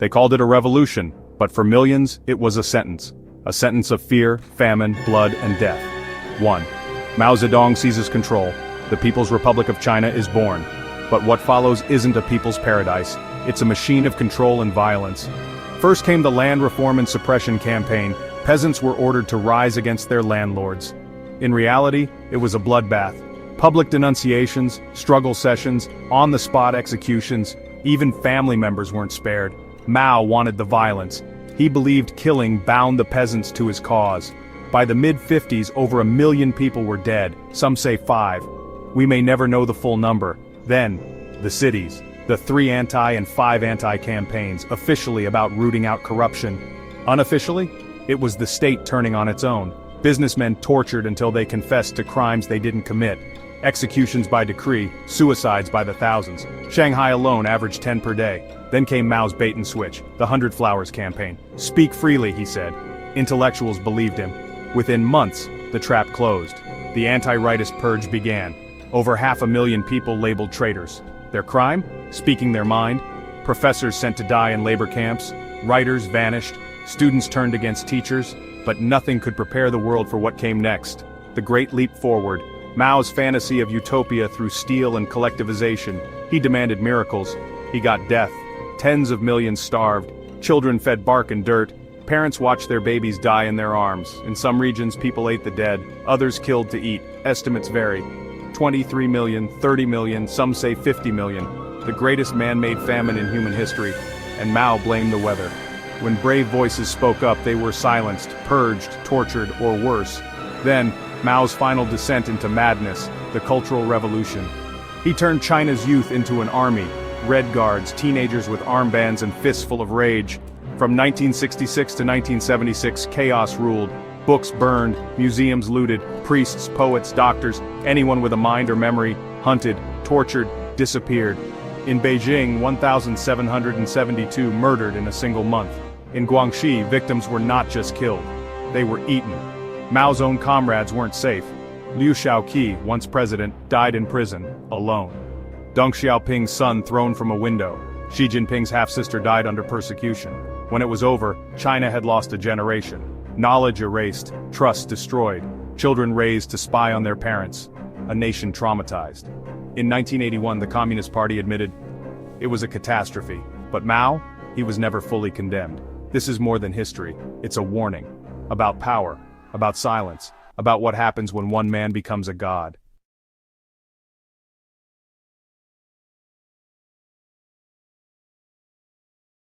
They called it a revolution, but for millions, it was a sentence. A sentence of fear, famine, blood, and death. 1. Mao Zedong seizes control. The People's Republic of China is born. But what follows isn't a people's paradise. It's a machine of control and violence. First came the land reform and suppression campaign. Peasants were ordered to rise against their landlords. In reality, it was a bloodbath. Public denunciations, struggle sessions, on-the-spot executions, even family members weren't spared. Mao wanted the violence. He believed killing bound the peasants to his cause. By the mid-50s, over 1 million people were dead, some say 5. We may never know the full number. Then, the cities. The 3 anti and 5 anti-campaigns, officially about rooting out corruption. Unofficially, it was the state turning on its own. Businessmen tortured until they confessed to crimes they didn't commit. Executions by decree, suicides by the thousands. Shanghai alone averaged 10 per day. Then came Mao's bait and switch, the 100 Flowers campaign. Speak freely, he said. Intellectuals believed him. Within months, the trap closed. The anti-rightist purge began. Over 500,000 people labeled traitors. Their crime? Speaking their mind. Professors sent to die in labor camps. Writers vanished. Students turned against teachers. But nothing could prepare the world for what came next. The Great Leap Forward. Mao's fantasy of utopia through steel and collectivization. He demanded miracles. He got death. Tens of millions starved. Children fed bark and dirt. Parents watched their babies die in their arms. In some regions, people ate the dead. Others killed to eat. Estimates vary. 23 million, 30 million, some say 50 million. The greatest man-made famine in human history. And Mao blamed the weather. When brave voices spoke up, they were silenced, purged, tortured, or worse. Then, Mao's final descent into madness, the Cultural Revolution. He turned China's youth into an army. Red Guards, teenagers with armbands and fists full of rage. From 1966 to 1976, chaos ruled. Books burned, museums looted, priests, poets, doctors, anyone with a mind or memory, hunted, tortured, disappeared. In Beijing, 1,772 murdered in a single month. In Guangxi, victims were not just killed, they were eaten. Mao's own comrades weren't safe. Liu Shaoqi, once president, died in prison, alone. Deng Xiaoping's son thrown from a window. Xi Jinping's half-sister died under persecution. When it was over, China had lost a generation. Knowledge erased, trust destroyed, children raised to spy on their parents, a nation traumatized. In 1981, the Communist Party admitted it was a catastrophe, but Mao, he was never fully condemned. This is more than history, it's a warning. About power, about silence, about what happens when one man becomes a god.